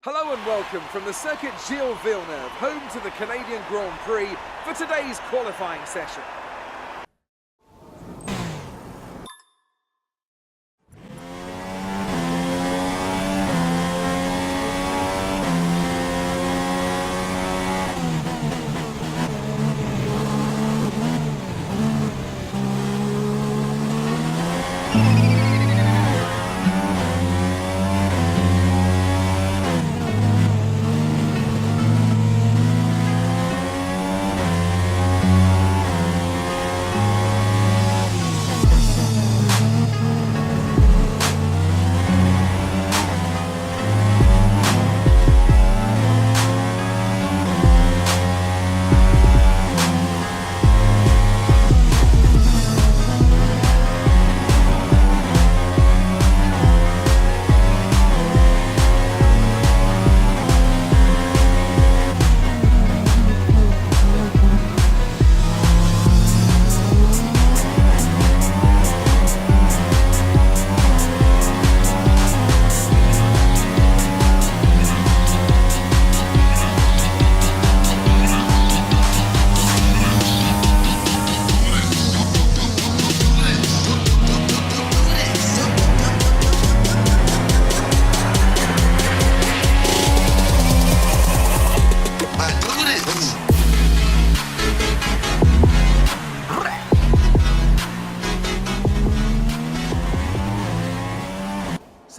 Hello and welcome from the Circuit Gilles Villeneuve, home to the Canadian Grand Prix, for today's qualifying session.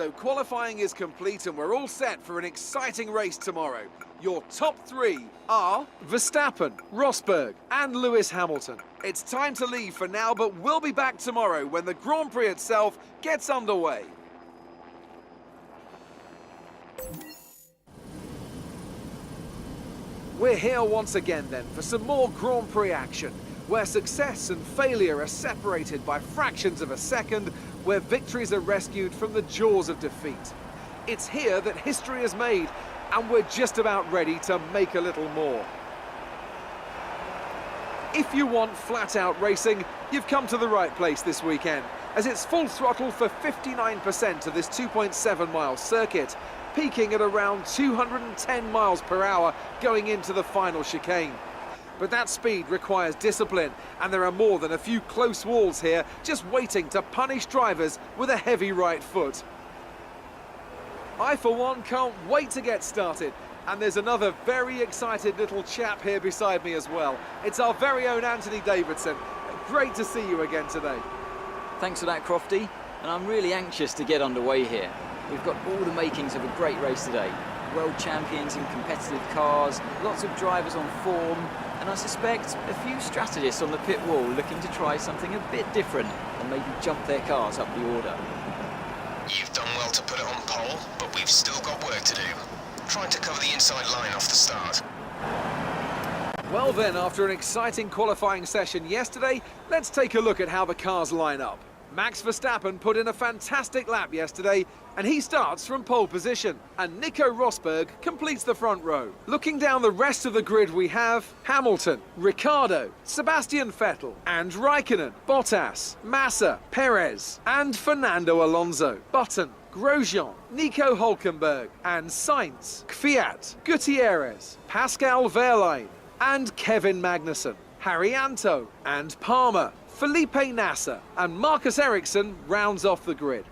So qualifying is complete and we're all set for an exciting race tomorrow. Your top three are Verstappen, Rosberg and Lewis Hamilton. It's time to leave for now, but we'll be back tomorrow when the Grand Prix itself gets underway. We're here once again then for some more Grand Prix action, where success and failure are separated by fractions of a second, where victories are rescued from the jaws of defeat. It's here that history is made, and we're just about ready to make a little more. If you want flat-out racing, you've come to the right place this weekend, as it's full throttle for 59% of this 2.7-mile circuit, peaking at around 210 miles per hour going into the final chicane. But that speed requires discipline, and there are more than a few close walls here just waiting to punish drivers with a heavy right foot. I, for one, can't wait to get started, and there's another very excited little chap here beside me as well. It's our very own Anthony Davidson. Great to see you again today. Thanks for that, Crofty, and I'm really anxious to get underway here. We've got all the makings of a great race today. World champions in competitive cars, lots of drivers on form, and I suspect a few strategists on the pit wall looking to try something a bit different and maybe jump their cars up the order. You've done well to put it on pole, but we've still got work to do. Trying to cover the inside line off the start. Well then, after an exciting qualifying session yesterday, let's take a look at how the cars line up. Max Verstappen put in a fantastic lap yesterday, and he starts from pole position, and Nico Rosberg completes the front row. Looking down the rest of the grid, we have Hamilton, Ricciardo, Sebastian Vettel, and Raikkonen, Bottas, Massa, Perez, and Fernando Alonso, Button, Grosjean, Nico Hülkenberg, and Sainz, Kvyat, Gutierrez, Pascal Wehrlein, and Kevin Magnussen, Haryanto, and Palmer, Felipe Nasser, and Marcus Ericsson rounds off the grid.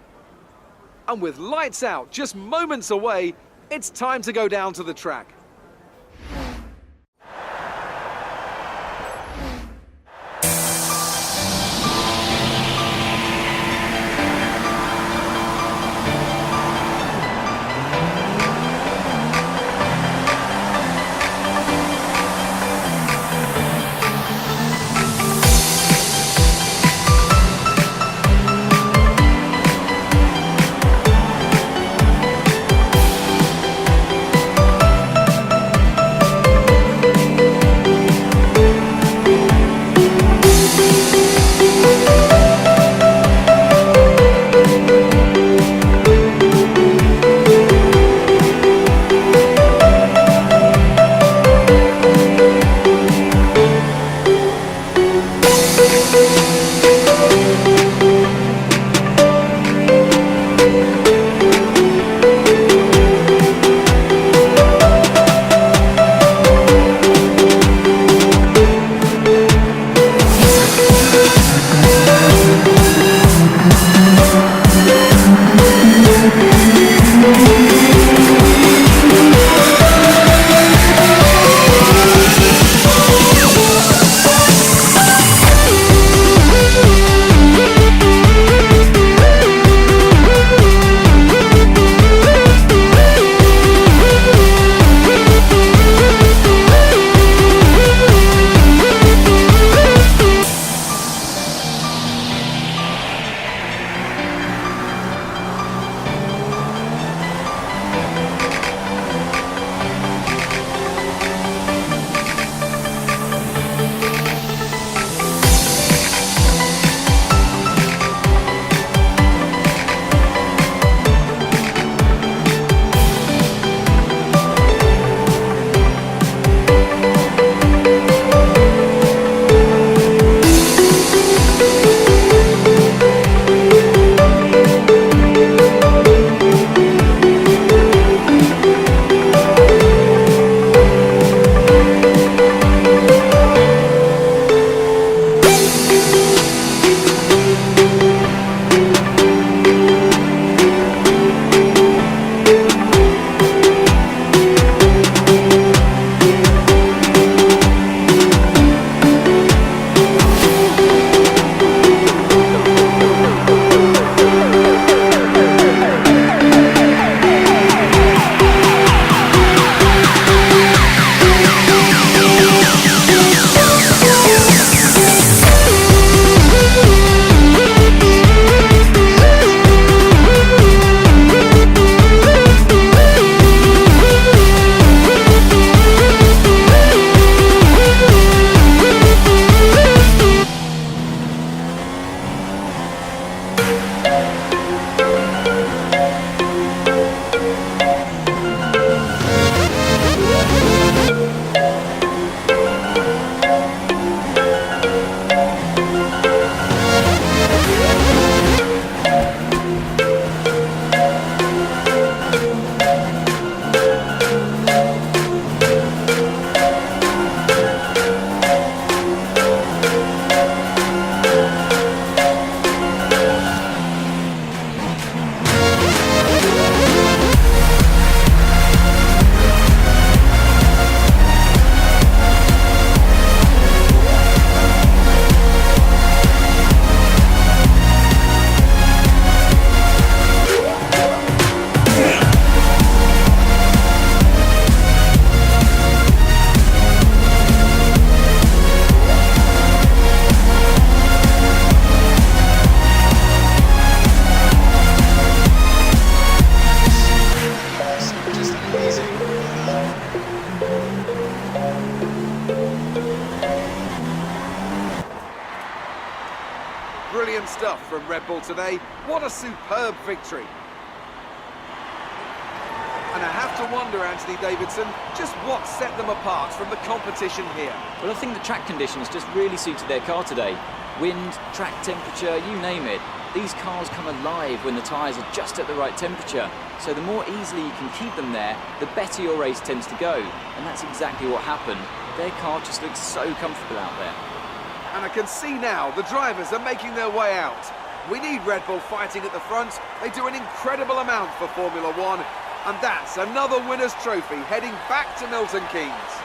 And with lights out just moments away, it's time to go down to the track. stuff from Red Bull today. What a superb victory. And I have to wonder, Anthony Davidson, just what set them apart from the competition here. Well, I think the track conditions just really suited their car today. Wind, track temperature, you name it. These cars come alive when the tyres are just at the right temperature. So the more easily you can keep them there, the better your race tends to go. And that's exactly what happened. Their car just looks so comfortable out there. And I can see now the drivers are making their way out. We need Red Bull fighting at the front. They do an incredible amount for Formula One. And that's another winner's trophy heading back to Milton Keynes.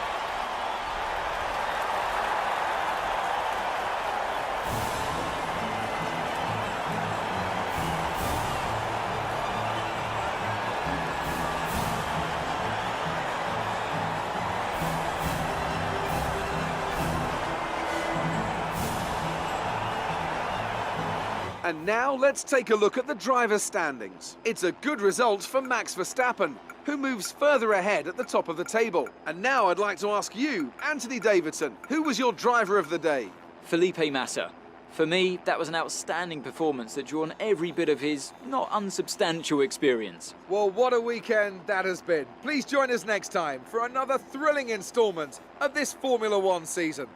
And now let's take a look at the driver's standings. It's a good result for Max Verstappen, who moves further ahead at the top of the table. And now I'd like to ask you, Anthony Davidson, who was your driver of the day? Felipe Massa. For me, that was an outstanding performance that drew on every bit of his not unsubstantial experience. Well, what a weekend that has been. Please join us next time for another thrilling instalment of this Formula One season.